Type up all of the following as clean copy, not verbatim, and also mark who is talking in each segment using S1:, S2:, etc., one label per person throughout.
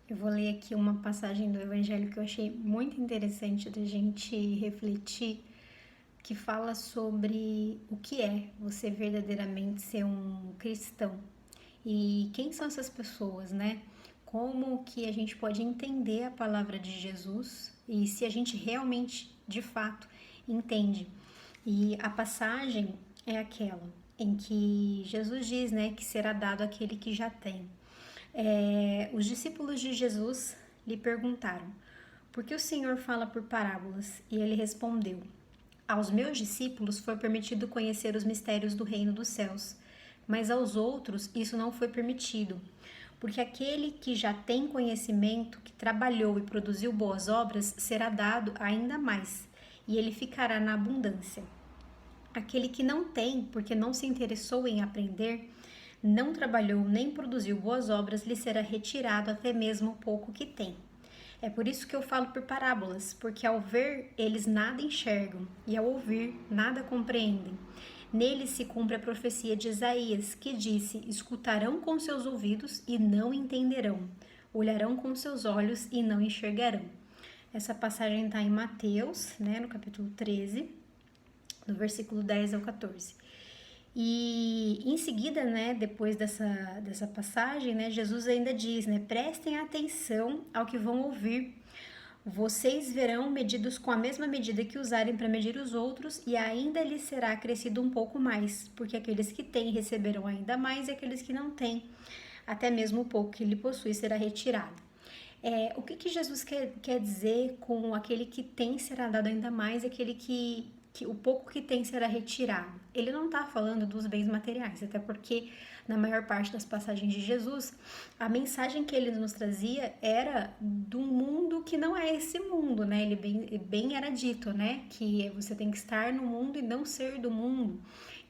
S1: Eu vou ler aqui uma passagem do Evangelho que eu achei muito interessante da gente refletir, que fala sobre o que é você verdadeiramente ser um cristão e quem são essas pessoas, né? Como que a gente pode entender a palavra de Jesus e se a gente realmente, de fato, entende. E a passagem é aquela em que Jesus diz, né, que será dado àquele que já tem. Os discípulos de Jesus lhe perguntaram: por que o Senhor fala por parábolas? E ele respondeu: aos meus discípulos foi permitido conhecer os mistérios do reino dos céus, mas aos outros isso não foi permitido. Porque aquele que já tem conhecimento, que trabalhou e produziu boas obras, será dado ainda mais, e ele ficará na abundância. Aquele que não tem, porque não se interessou em aprender, não trabalhou nem produziu boas obras, lhe será retirado até mesmo o pouco que tem. É por isso que eu falo por parábolas, porque ao ver eles nada enxergam, e ao ouvir nada compreendem. Neles se cumpre a profecia de Isaías, que disse: escutarão com seus ouvidos e não entenderão, olharão com seus olhos e não enxergarão. Essa passagem está em Mateus, né, no capítulo 13, do versículo 10 ao 14. E em seguida, né, depois dessa passagem, né, Jesus ainda diz, né, prestem atenção ao que vão ouvir. Vocês verão medidos com a mesma medida que usarem para medir os outros, e ainda lhes será acrescido um pouco mais, porque aqueles que têm receberão ainda mais, e aqueles que não têm, até mesmo o pouco que lhe possui será retirado. O que Jesus quer dizer com aquele que tem será dado ainda mais, e aquele que o pouco que tem será retirado? Ele não está falando dos bens materiais, até porque na maior parte das passagens de Jesus, a mensagem que ele nos trazia era do mundo que não é esse mundo, né? Ele bem era dito, né? Que você tem que estar no mundo e não ser do mundo,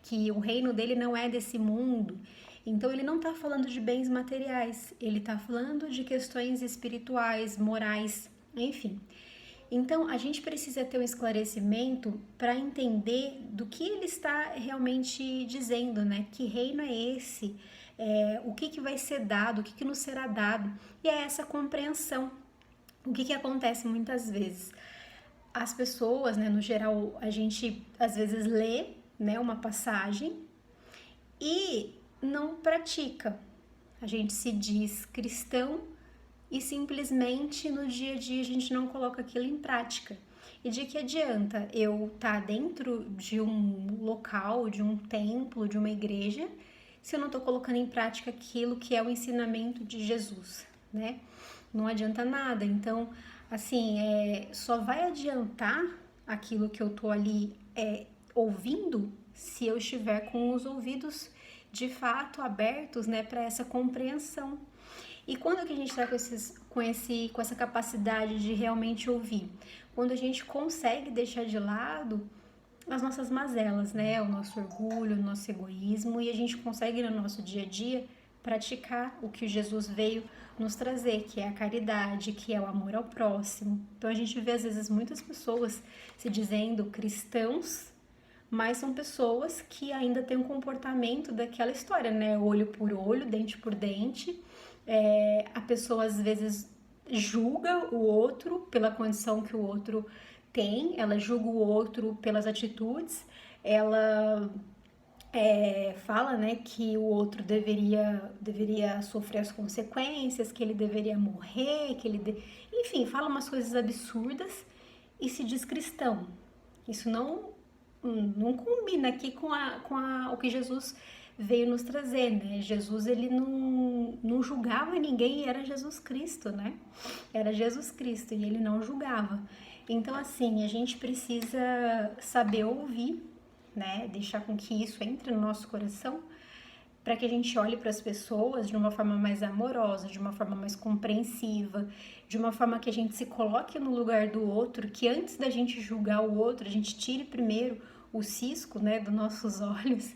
S1: que o reino dele não é desse mundo. Então ele não está falando de bens materiais, ele está falando de questões espirituais, morais, enfim. Então a gente precisa ter um esclarecimento para entender do que ele está realmente dizendo, né? Que reino é esse? O que vai ser dado? O que nos será dado? E é essa compreensão. O que acontece muitas vezes? As pessoas, né, no geral, a gente às vezes lê, né, uma passagem e não pratica. A gente se diz cristão e simplesmente no dia a dia a gente não coloca aquilo em prática. E de que adianta eu estar dentro de um local, de um templo, de uma igreja, se eu não estou colocando em prática aquilo que é o ensinamento de Jesus, né? Não adianta nada. Então, assim, só vai adiantar aquilo que eu estou ali ouvindo se eu estiver com os ouvidos de fato abertos, né, para essa compreensão. E quando que a gente está com essa capacidade de realmente ouvir? Quando a gente consegue deixar de lado as nossas mazelas, né, o nosso orgulho, o nosso egoísmo, e a gente consegue no nosso dia a dia praticar o que Jesus veio nos trazer, que é a caridade, que é o amor ao próximo. Então a gente vê às vezes muitas pessoas se dizendo cristãos, mas são pessoas que ainda têm um comportamento daquela história, né? Olho por olho, dente por dente. A pessoa às vezes julga o outro pela condição que o outro tem, ela julga o outro pelas atitudes, ela fala, né, que o outro deveria sofrer as consequências, que ele deveria morrer, enfim, fala umas coisas absurdas e se diz cristão. Isso não combina aqui com o que Jesus veio nos trazer, né? Jesus, ele não julgava ninguém, era Jesus Cristo, né? Era Jesus Cristo e ele não julgava. Então, assim, a gente precisa saber ouvir, né? Deixar com que isso entre no nosso coração, para que a gente olhe para as pessoas de uma forma mais amorosa, de uma forma mais compreensiva, de uma forma que a gente se coloque no lugar do outro, que antes da gente julgar o outro, a gente tire primeiro o cisco, né, dos nossos olhos,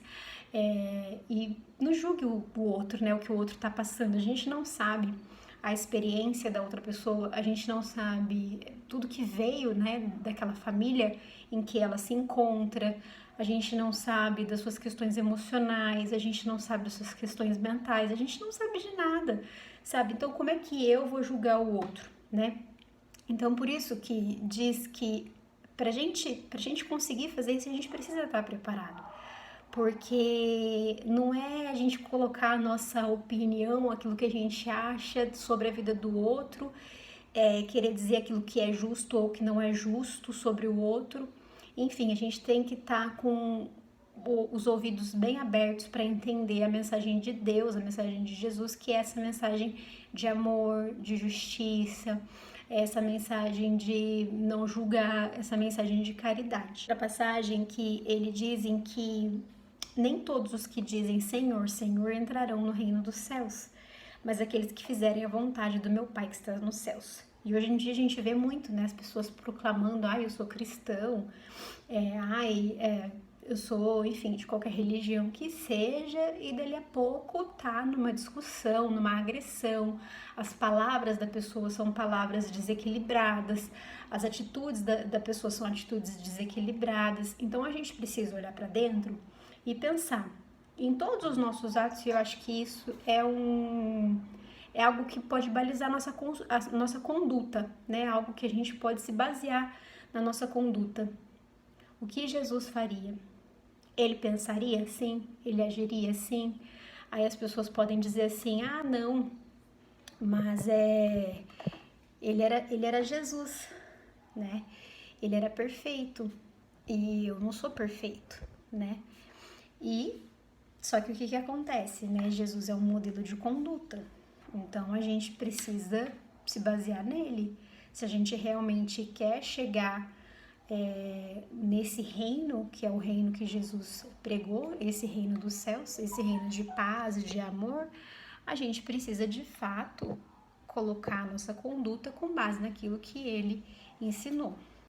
S1: e não julgue o outro, né, o que o outro está passando. A gente não sabe a experiência da outra pessoa, a gente não sabe tudo que veio, né, daquela família em que ela se encontra, a gente não sabe das suas questões emocionais, a gente não sabe das suas questões mentais, a gente não sabe de nada, sabe? Então, como é que eu vou julgar o outro, né? Então, por isso que diz que pra gente conseguir fazer isso, a gente precisa estar preparado. Porque não é a gente colocar a nossa opinião, aquilo que a gente acha sobre a vida do outro, querer dizer aquilo que é justo ou que não é justo sobre o outro. Enfim, a gente tem que estar com os ouvidos bem abertos para entender a mensagem de Deus, a mensagem de Jesus, que é essa mensagem de amor, de justiça, essa mensagem de não julgar, essa mensagem de caridade. A passagem que ele diz em que nem todos os que dizem Senhor, Senhor entrarão no reino dos céus, mas aqueles que fizerem a vontade do meu Pai que está nos céus. E hoje em dia a gente vê muito, né, as pessoas proclamando, eu sou cristão, eu sou, enfim, de qualquer religião que seja, e dali a pouco tá numa discussão, numa agressão, as palavras da pessoa são palavras desequilibradas, as atitudes da pessoa são atitudes desequilibradas, então a gente precisa olhar para dentro e pensar em todos os nossos atos, e eu acho que isso é algo que pode balizar a nossa conduta, né? Algo que a gente pode se basear na nossa conduta. O que Jesus faria? Ele pensaria assim? Ele agiria assim? Aí as pessoas podem dizer assim, não, mas ele era Jesus, né? Ele era perfeito e eu não sou perfeito, né? E só que o que acontece, né? Jesus é um modelo de conduta, então a gente precisa se basear nele. Se a gente realmente quer chegar nesse reino, que é o reino que Jesus pregou, esse reino dos céus, esse reino de paz e de amor, a gente precisa de fato colocar a nossa conduta com base naquilo que ele ensinou.